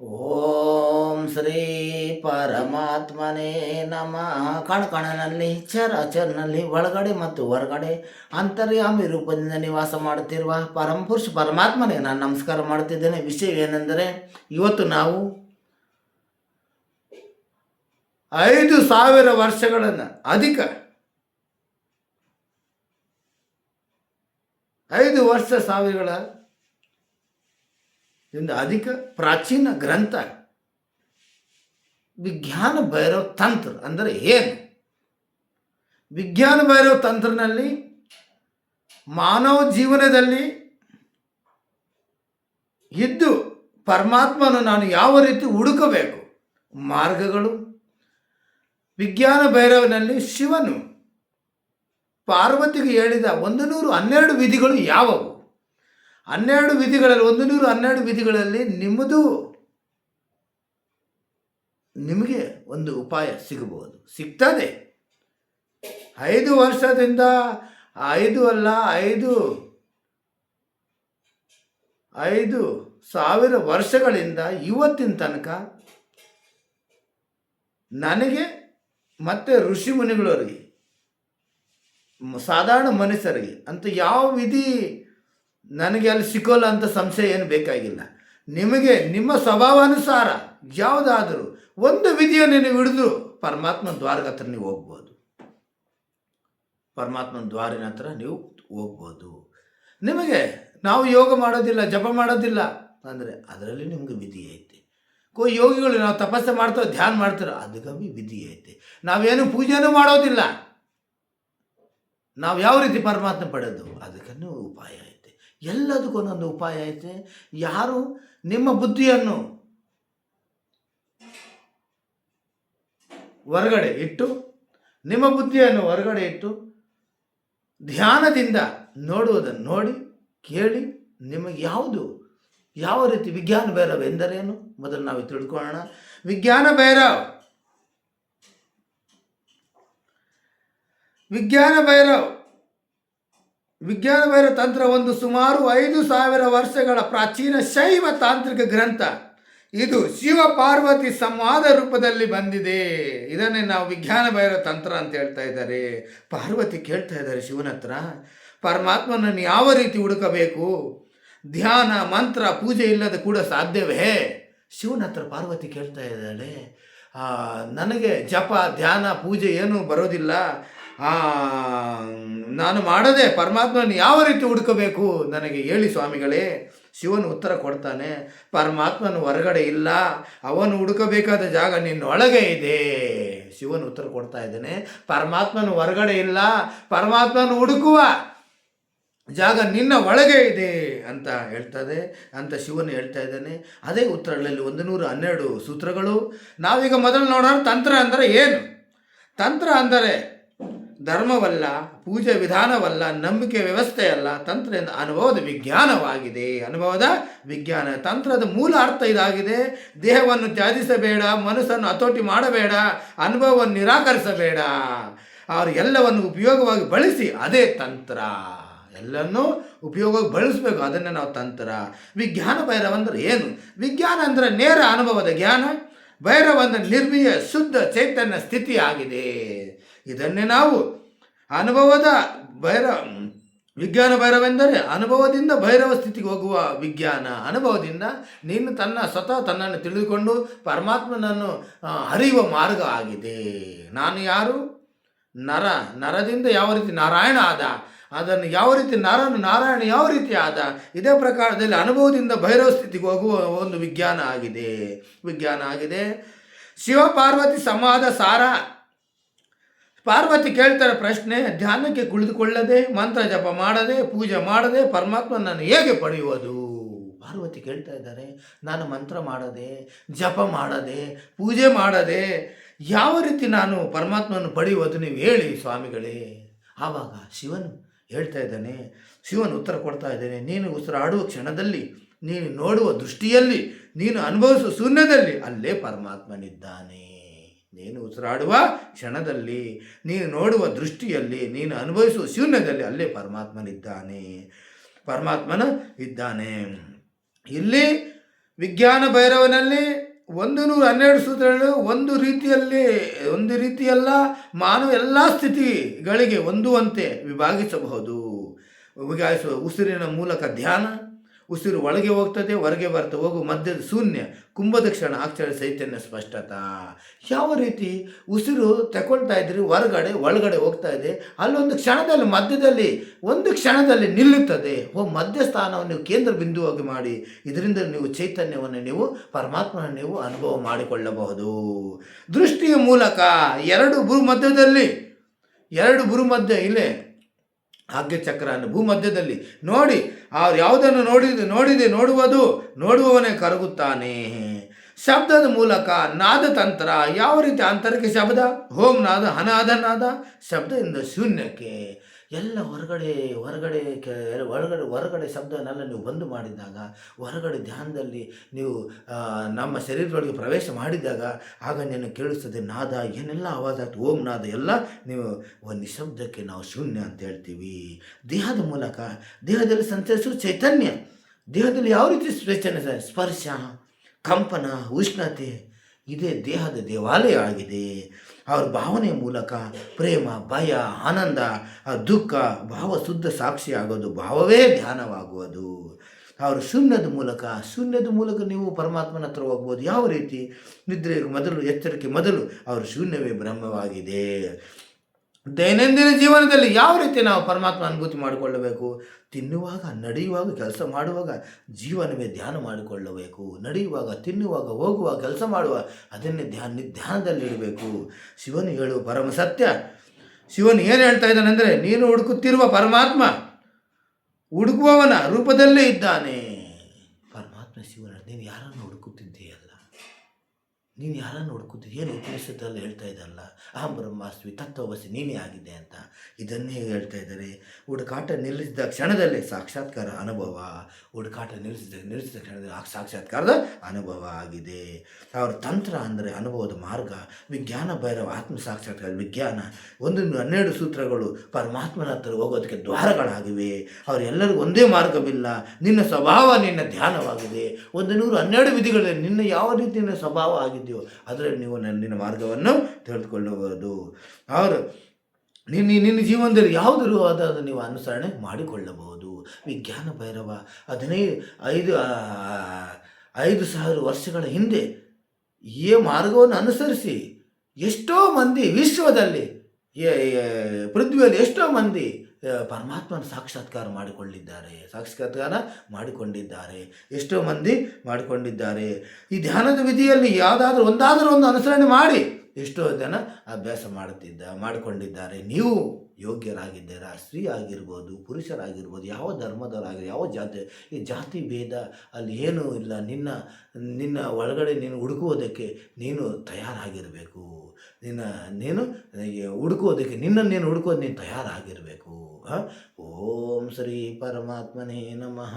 ಓಂ ಶ್ರೀ ಪರಮಾತ್ಮನೇ ನಮಃ. ಕಣಕಣನಲ್ಲಿ ಚರಚರನಲ್ಲಿ ಒಳಗಡೆ ಮತ್ತು ಹೊರಗಡೆ ಅಂತರ್ಯಾಮಿ ರೂಪದಿಂದ ನಿವಾಸ ಮಾಡುತ್ತಿರುವ ಪರಮಪುರುಷ ಪರಮಾತ್ಮನೇ ನಾನು ನಮಸ್ಕಾರ ಮಾಡುತ್ತಿದ್ದೇನೆ. ವಿಷಯ ಏನೆಂದರೆ, ಇವತ್ತು ನಾವು 5,000 ವರ್ಷಗಳನ್ನು ಅಧಿಕ 5,000 ಅಧಿಕ ಪ್ರಾಚೀನ ಗ್ರಂಥ ವಿಜ್ಞಾನ ಭೈರವ ತಂತ್ರ ಅಂದರೆ ಏನು? ವಿಜ್ಞಾನ ಭೈರವ ತಂತ್ರನಲ್ಲಿ ಮಾನವ ಜೀವನದಲ್ಲಿ ಇದ್ದು ಪರಮಾತ್ಮನು ನಾನು ಯಾವ ರೀತಿ ಹುಡುಕಬೇಕು ಮಾರ್ಗಗಳು. ವಿಜ್ಞಾನ ಭೈರವನಲ್ಲಿ ಶಿವನು ಪಾರ್ವತಿಗೆ ಹೇಳಿದ 112 ವಿಧಿಗಳು ಯಾವುವು? 12 ವಿಧಿಗಳಲ್ಲಿ 112 ವಿಧಿಗಳಲ್ಲಿ ನಿಮಗೆ ಒಂದು ಉಪಾಯ ಸಿಗ್ತದೆ. 5 ವರ್ಷದಿಂದ 5,000 ವರ್ಷಗಳಿಂದ ಇವತ್ತಿನ ತನಕ ನನಗೆ ಮತ್ತು ಋಷಿ ಮುನಿಗಳವರಿಗೆ ಸಾಧಾರಣ ಮನುಷ್ಯರಿಗೆ ಅಂತ ಯಾವ ವಿಧಿ ನನಗೆ ಅಲ್ಲಿ ಸಿಕ್ಕೋಲ್ಲ ಅಂತ ಸಂಶಯ ಏನು ಬೇಕಾಗಿಲ್ಲ. ನಿಮಗೆ ನಿಮ್ಮ ಸ್ವಭಾವಾನುಸಾರ ಯಾವುದಾದರೂ ಒಂದು ವಿಧಿಯನ್ನು ನೀವು ಹಿಡಿದು ಪರಮಾತ್ಮನ ದ್ವಾರದ ಹತ್ರ ನೀವು ಹೋಗ್ಬೋದು. ಪರಮಾತ್ಮನ ದ್ವಾರಿನ ಹತ್ರ ನೀವು ಹೋಗ್ಬೋದು. ನಿಮಗೆ ನಾವು ಯೋಗ ಮಾಡೋದಿಲ್ಲ, ಜಪ ಮಾಡೋದಿಲ್ಲ ಅಂದರೆ ಅದರಲ್ಲಿ ನಿಮಗೆ ವಿಧಿ ಐತೆ. ಯೋಗಿಗಳು ನಾವು ತಪಸ್ಸೆ ಮಾಡ್ತೇವೆ, ಧ್ಯಾನ ಮಾಡ್ತಾರೆ, ಅದಕ್ಕೆ ವಿಧಿ ಐತೆ. ನಾವೇನು ಪೂಜೆನೂ ಮಾಡೋದಿಲ್ಲ, ನಾವು ಯಾವ ರೀತಿ ಪರಮಾತ್ಮ ಪಡೆದು ಅದಕ್ಕೂ ಉಪಾಯ ಐತೆ. ಎಲ್ಲದಕ್ಕೂ ಒಂದೊಂದು ಉಪಾಯ ಐತೆ. ಯಾರು ನಿಮ್ಮ ಬುದ್ಧಿಯನ್ನು ಹೊರಗಡೆ ಇಟ್ಟು ಧ್ಯಾನದಿಂದ ನೋಡುವುದನ್ನು ನೋಡಿ ಕೇಳಿ ನಿಮಗೆ ಯಾವ ರೀತಿ ವಿಜ್ಞಾನ ಭೈರವ ಎಂದರೇನು ಮೊದಲು ನಾವು ತಿಳ್ಕೊಳ್ಳೋಣ. ವಿಜ್ಞಾನ ಭೈರವ ತಂತ್ರ ಒಂದು ಸುಮಾರು 5,000 ವರ್ಷಗಳ ಪ್ರಾಚೀನ ಶೈವ ತಾಂತ್ರಿಕ ಗ್ರಂಥ. ಇದು ಶಿವ ಪಾರ್ವತಿ ಸಂವಾದ ರೂಪದಲ್ಲಿ ಬಂದಿದೆ. ಇದನ್ನೇ ನಾವು ವಿಜ್ಞಾನ ಭೈರವ ತಂತ್ರ ಅಂತ ಹೇಳ್ತಾ ಇದ್ದಾರೆ. ಪಾರ್ವತಿ ಕೇಳ್ತಾ ಇದ್ದಾರೆ ಶಿವನ ಹತ್ರ, ಪರಮಾತ್ಮನನ್ನು ಯಾವ ರೀತಿ ಹುಡುಕಬೇಕು? ಧ್ಯಾನ ಮಂತ್ರ ಪೂಜೆ ಇಲ್ಲದ ಕೂಡ ಸಾಧ್ಯವೇ? ಶಿವನ ಹತ್ರ ಪಾರ್ವತಿ ಕೇಳ್ತಾ ಇದ್ದಾಳೆ, ನನಗೆ ಜಪ ಧ್ಯಾನ ಪೂಜೆ ಏನೂ ಬರೋದಿಲ್ಲ, ನಾನು ಮಾಡದೆ ಪರಮಾತ್ಮನ ಯಾವ ರೀತಿ ಹುಡುಕಬೇಕು ನನಗೆ ಹೇಳಿ ಸ್ವಾಮಿಗಳೇ. ಶಿವನು ಉತ್ತರ ಕೊಡ್ತಾನೆ, ಪರಮಾತ್ಮನ ಹೊರಗಡೆ ಇಲ್ಲ, ಅವನು ಹುಡುಕಬೇಕಾದ ಜಾಗ ನಿನ್ನೊಳಗೆ ಇದೆ. ಶಿವನು ಉತ್ತರ ಕೊಡ್ತಾ ಇದ್ದಾನೆ, ಪರಮಾತ್ಮನ ಹೊರಗಡೆ ಇಲ್ಲ, ಪರಮಾತ್ಮನ ಹುಡುಕುವ ಜಾಗ ನಿನ್ನ ಒಳಗೆ ಇದೆ ಅಂತ ಶಿವನು ಹೇಳ್ತಾ ಇದ್ದಾನೆ. ಅದೇ ಉತ್ತರಗಳಲ್ಲಿ 112 ಸೂತ್ರಗಳು. ನಾವೀಗ ಮೊದಲು ನೋಡೋಣ, ತಂತ್ರ ಅಂದರೆ ಏನು? ತಂತ್ರ ಅಂದರೆ ಧರ್ಮವಲ್ಲ, ಪೂಜೆ ವಿಧಾನವಲ್ಲ, ನಂಬಿಕೆ ವ್ಯವಸ್ಥೆಯಲ್ಲ. ತಂತ್ರ ಎಂದು ಅನುಭವದ ವಿಜ್ಞಾನವಾಗಿದೆ. ತಂತ್ರದ ಮೂಲ ಅರ್ಥ ಇದಾಗಿದೆ. ದೇಹವನ್ನು ತ್ಯಾಜಿಸಬೇಡ, ಮನಸ್ಸನ್ನು ಹತೋಟಿ ಮಾಡಬೇಡ, ಅನುಭವವನ್ನು ನಿರಾಕರಿಸಬೇಡ, ಅವರು ಎಲ್ಲವನ್ನು ಉಪಯೋಗವಾಗಿ ಬಳಸಿ, ಅದೇ ತಂತ್ರ. ಎಲ್ಲನೂ ಉಪಯೋಗವಾಗಿ ಬಳಸಬೇಕು, ಅದನ್ನು ನಾವು ತಂತ್ರ. ವಿಜ್ಞಾನ ಭೈರವ ಅಂದರೆ ಏನು? ವಿಜ್ಞಾನ ಅಂದರೆ ನೇರ ಅನುಭವದ ಜ್ಞಾನ. ಭೈರವ ಅಂದರೆ ನಿರ್ಮೀಯ ಶುದ್ಧ ಚೈತನ್ಯ ಸ್ಥಿತಿ ಆಗಿದೆ. ಇದನ್ನೇ ನಾವು ವಿಜ್ಞಾನ ಭೈರವ ಎಂದರೆ ಅನುಭವದಿಂದ ಭೈರವ ಸ್ಥಿತಿಗೆ ಹೋಗುವ ವಿಜ್ಞಾನ. ಅನುಭವದಿಂದ ನೀನು ತನ್ನನ್ನು ತಿಳಿದುಕೊಂಡು ಪರಮಾತ್ಮನನ್ನು ಅರಿಯುವ ಮಾರ್ಗ ಆಗಿದೆ. ನಾನು ಯಾರು? ನರದಿಂದ ಯಾವ ರೀತಿ ನಾರಾಯಣ ಆದ, ಅದನ್ನು ಯಾವ ರೀತಿ ನಾರಾಯಣ ಯಾವ ರೀತಿ ಆದ, ಇದೇ ಪ್ರಕಾರದಲ್ಲಿ ಅನುಭವದಿಂದ ಭೈರವ ಸ್ಥಿತಿಗೆ ಹೋಗುವ ಒಂದು ವಿಜ್ಞಾನ ಆಗಿದೆ. ಶಿವ ಪಾರ್ವತಿ ಸಂವಾದ ಸಾರ. ಪಾರ್ವತಿ ಕೇಳ್ತಾರೆ ಪ್ರಶ್ನೆ, ಧ್ಯಾನಕ್ಕೆ ಕುಳಿತುಕೊಳ್ಳದೆ, ಮಂತ್ರ ಜಪ ಮಾಡದೆ, ಪೂಜೆ ಮಾಡದೆ ಪರಮಾತ್ಮನನ್ನು ಹೇಗೆ ಪಡೆಯುವುದು? ಪಾರ್ವತಿ ಕೇಳ್ತಾ ಇದ್ದಾರೆ, ನಾನು ಮಂತ್ರ ಮಾಡದೆ, ಜಪ ಮಾಡದೆ, ಪೂಜೆ ಮಾಡದೆ ಯಾವ ರೀತಿ ನಾನು ಪರಮಾತ್ಮನನ್ನು ಪಡೆಯುವುದು, ನೀವು ಹೇಳಿ ಸ್ವಾಮಿಗಳೇ. ಆವಾಗ ಶಿವನು ಹೇಳ್ತಾ ಇದ್ದಾನೆ, ಶಿವನು ಉತ್ತರ ಕೊಡ್ತಾ ಇದ್ದಾನೆ, ನೀನು ಉಸಿರಾಡುವ ಕ್ಷಣದಲ್ಲಿ, ನೀನು ನೋಡುವ ದೃಷ್ಟಿಯಲ್ಲಿ, ನೀನು ಅನುಭವಿಸುವ ಶೂನ್ಯದಲ್ಲಿ ಅಲ್ಲೇ ಪರಮಾತ್ಮನಿದ್ದಾನೆ. ನೀನು ಉಸಿರಾಡುವ ಕ್ಷಣದಲ್ಲಿ, ನೀನು ನೋಡುವ ದೃಷ್ಟಿಯಲ್ಲಿ, ನೀನು ಅನುಭವಿಸುವ ಶೂನ್ಯದಲ್ಲಿ ಅಲ್ಲೇ ಪರಮಾತ್ಮನ ಇದ್ದಾನೆ. ಇಲ್ಲಿ ವಿಜ್ಞಾನ ಭೈರವನಲ್ಲಿ 112 ಸೂತ್ರಗಳು ಒಂದು ರೀತಿಯಲ್ಲ, ಮಾನವ ಎಲ್ಲ ಸ್ಥಿತಿಗಳಿಗೆ ಹೊಂದುವಂತೆ ವಿಭಾಗಿಸುವ ಉಸಿರಿನ ಮೂಲಕ ಧ್ಯಾನ. ಉಸಿರು ಒಳಗೆ ಹೋಗ್ತದೆ, ಹೊರಗೆ ಬರ್ತದೆ, ಹೋಗು ಮಧ್ಯದ ಶೂನ್ಯ, ಕುಂಭದ ಕ್ಷಣ ಅಕ್ಷರ ಚೈತನ್ಯ ಸ್ಪಷ್ಟತ. ಯಾವ ರೀತಿ ಉಸಿರು ತಗೊಳ್ತಾ ಇದ್ರಿ, ಒಳಗಡೆ ಹೋಗ್ತಾ ಇದೆ, ಅಲ್ಲೊಂದು ಕ್ಷಣದಲ್ಲಿ ಮಧ್ಯದಲ್ಲಿ ಒಂದು ಕ್ಷಣದಲ್ಲಿ ನಿಲ್ಲುತ್ತದೆ. ಮಧ್ಯಸ್ಥಾನವನ್ನು ನೀವು ಕೇಂದ್ರ ಬಿಂದುವಾಗಿ ಮಾಡಿ, ಇದರಿಂದ ನೀವು ಚೈತನ್ಯವನ್ನು ನೀವು ಪರಮಾತ್ಮನ ನೀವು ಅನುಭವ ಮಾಡಿಕೊಳ್ಳಬಹುದು. ದೃಷ್ಟಿಯ ಮೂಲಕ ಎರಡು ಭೂಮಧ್ಯ ಇಲ್ಲೇ ಆಜ್ಞೆ ಚಕ್ರ ಭೂಮಧ್ಯದಲ್ಲಿ ನೋಡಿ, ಅವ್ರು ಯಾವುದನ್ನು ನೋಡುವವನೇ ಕರಗುತ್ತಾನೆ. ಶಬ್ದದ ಮೂಲಕ ನಾದ ತಂತ್ರ. ಯಾವ ರೀತಿ ಆಂತರಿಕ ಶಬ್ದ, ಹೋಮ್ ನಾದ, ಅನಾದ ನಾದ, ಶಬ್ದದಿಂದ ಶೂನ್ಯಕ್ಕೆ ಎಲ್ಲ ಹೊರಗಡೆ ಶಬ್ದವನ್ನೆಲ್ಲ ನೀವು ಬಂದು ಮಾಡಿದಾಗ, ಹೊರಗಡೆ ಧ್ಯಾನದಲ್ಲಿ ನೀವು ನಮ್ಮ ಶರೀರದೊಳಗೆ ಪ್ರವೇಶ ಮಾಡಿದಾಗ ಆಗ ನಿನಗೆ ಕೇಳಿಸ್ತದೆ ನಾದ, ಏನೆಲ್ಲ ಆವಾಜ ಆಗ್ತದೆ, ಓಂ ನಾದ ಎಲ್ಲ ನೀವು ನಿಶಬ್ದಕ್ಕೆ ನಾವು ಶೂನ್ಯ ಅಂತ ಹೇಳ್ತೀವಿ. ದೇಹದ ಮೂಲಕ ದೇಹದಲ್ಲಿ ಸಂಚರಿಸುವ ಚೈತನ್ಯ, ದೇಹದಲ್ಲಿ ಯಾವ ರೀತಿ ಸ್ಪರ್ಶ, ಕಂಪನ, ಉಷ್ಣತೆ, ಇದೇ ದೇಹದ ದೇವಾಲಯ ಆಗಿದೆ. ಅವ್ರ ಭಾವನೆಯ ಮೂಲಕ ಪ್ರೇಮ, ಭಯ, ಆನಂದ, ದುಃಖ ಭಾವ ಶುದ್ಧ ಸಾಕ್ಷಿ ಆಗೋದು, ಭಾವವೇ ಧ್ಯಾನವಾಗುವುದು. ಅವರು ಶೂನ್ಯದ ಮೂಲಕ ನೀವು ಪರಮಾತ್ಮನ ಹತ್ರ ಹೋಗ್ಬೋದು. ಯಾವ ರೀತಿ ನಿದ್ರೆಗೆ ಮೊದಲು, ಎಚ್ಚರಿಕೆ ಮೊದಲು ಅವರು ಶೂನ್ಯವೇ ಬ್ರಹ್ಮವಾಗಿದೆ. ದೈನಂದಿನ ಜೀವನದಲ್ಲಿ ಯಾವ ರೀತಿ ನಾವು ಪರಮಾತ್ಮ ಅನುಭೂತಿ ಮಾಡಿಕೊಳ್ಳಬೇಕು? ತಿನ್ನುವಾಗ, ನಡೆಯುವಾಗ, ಕೆಲಸ ಮಾಡುವಾಗ ಜೀವನವೇ ಧ್ಯಾನ ಮಾಡಿಕೊಳ್ಳಬೇಕು. ನಡೆಯುವಾಗ, ತಿನ್ನುವಾಗ, ಹೋಗುವಾಗ, ಕೆಲಸ ಮಾಡುವಾಗ ಅದನ್ನೇ ಧ್ಯಾನದಲ್ಲಿಡಬೇಕು. ಶಿವನು ಹೇಳುವ ಪರಮ ಸತ್ಯ. ಶಿವನು ಏನು ಹೇಳ್ತಾ ಇದ್ದಾನೆಂದರೆ, ನೀನು ಹುಡುಕುತ್ತಿರುವ ಪರಮಾತ್ಮ ಹುಡುಕುವವನ ರೂಪದಲ್ಲೇ ಇದ್ದಾನೆ. ಪರಮಾತ್ಮ ಶಿವನ, ನೀನು ಯಾರನ್ನು ಹುಡುಕುತ್ತಿದ್ದೀಯಲ್ಲ, ನೀನು ಯಾರನ್ನು ಹುಡುಕುತ್ತಿದ್ದೀಯ? ಏನು ಉಪನಿಷತ್ತಲ್ಲಿ ಹೇಳ್ತಾ ಇದ್ದಲ್ಲ, ಅಹಂ ಬ್ರಹ್ಮಾಸ್ಮಿ ತತ್ವವಸಿ ನೀನೇ ಆಗಿದೆ ಅಂತ. ಇದನ್ನೇ ಹೇಳ್ತಾ ಇದ್ದಾರೆ. ಹುಡುಕಾಟ ನಿಲ್ಲಿಸಿದ ಕ್ಷಣದಲ್ಲೇ ಸಾಕ್ಷಾತ್ಕಾರ ಅನುಭವ. ಹುಡುಕಾಟ ನಿಲ್ಲಿಸಿದ ಕ್ಷಣದಲ್ಲಿ ಸಾಕ್ಷಾತ್ಕಾರದ ಅನುಭವ ಆಗಿದೆ. ಅವರ ತಂತ್ರ ಅಂದರೆ ಅನುಭವದ ಮಾರ್ಗ. ವಿಜ್ಞಾನ ಭೈರವ ಆತ್ಮ ಸಾಕ್ಷಾತ್ಕಾರ ವಿಜ್ಞಾನ 112 ಸೂತ್ರಗಳು ಪರಮಾತ್ಮನ ಹತ್ರ ಹೋಗೋದಕ್ಕೆ ದ್ವಾರಗಳಾಗಿವೆ. ಅವರೆಲ್ಲರಿಗೂ ಒಂದೇ ಮಾರ್ಗವಿಲ್ಲ. ನಿನ್ನ ಸ್ವಭಾವ ನಿನ್ನ ಧ್ಯಾನವಾಗಿದೆ. 112 ವಿಧಿಗಳಲ್ಲಿ ನಿನ್ನ ಯಾವ ರೀತಿ ಸ್ವಭಾವ ಆಗಿದೆ ಅದರಲ್ಲಿ ನೀವು ನಿನ್ನ ಮಾರ್ಗವನ್ನು ತಿಳಿದುಕೊಳ್ಳಬಹುದು. ಅವರು ನಿನ್ನ ಜೀವನದಲ್ಲಿ ಯಾವುದರೂ ಆದ ನೀವು ಅನುಸರಣೆ ಮಾಡಿಕೊಳ್ಳಬಹುದು. ವಿಜ್ಞಾನ ಭೈರವ 5,000 ವರ್ಷಗಳ ಹಿಂದೆ ಈ ಮಾರ್ಗವನ್ನು ಅನುಸರಿಸಿ ಎಷ್ಟೋ ಮಂದಿ ವಿಶ್ವದಲ್ಲಿ ಪೃಥ್ವಿಯಲ್ಲಿ ಎಷ್ಟೋ ಮಂದಿ ಪರಮಾತ್ಮನ ಸಾಕ್ಷಾತ್ಕಾರ ಮಾಡಿಕೊಂಡಿದ್ದಾರೆ. ಎಷ್ಟೋ ಮಂದಿ ಮಾಡಿಕೊಂಡಿದ್ದಾರೆ. ಈ ಧ್ಯಾನದ ವಿಧಿಯಲ್ಲಿ ಯಾವುದಾದ್ರೂ ಒಂದು ಅನುಸರಣೆ ಮಾಡಿ ಎಷ್ಟೋ ಜನ ಅಭ್ಯಾಸ ಮಾಡಿಕೊಂಡಿದ್ದಾರೆ. ನೀವು ಯೋಗ್ಯರಾಗಿದ್ದೀರಾ. ಸ್ತ್ರೀ ಆಗಿರ್ಬೋದು, ಪುರುಷರಾಗಿರ್ಬೋದು, ಯಾವ ಧರ್ಮದವರಾಗಿರ್ಬೋದು, ಯಾವ ಜಾತಿ, ಈ ಜಾತಿ ಭೇದ ಅಲ್ಲಿ ಏನೂ ಇಲ್ಲ. ನಿನ್ನ ಒಳಗಡೆ ನೀನು ಹುಡುಕುವುದಕ್ಕೆ ನೀನು ತಯಾರಾಗಿರಬೇಕು. ನೀನು ಹುಡುಕೋದಕ್ಕೆ ನೀನು ಹುಡುಕೋದು ನೀನು ತಯಾರಾಗಿರಬೇಕು. ಓಂ ಶ್ರೀ ಪರಮಾತ್ಮನೇ ನಮಃ.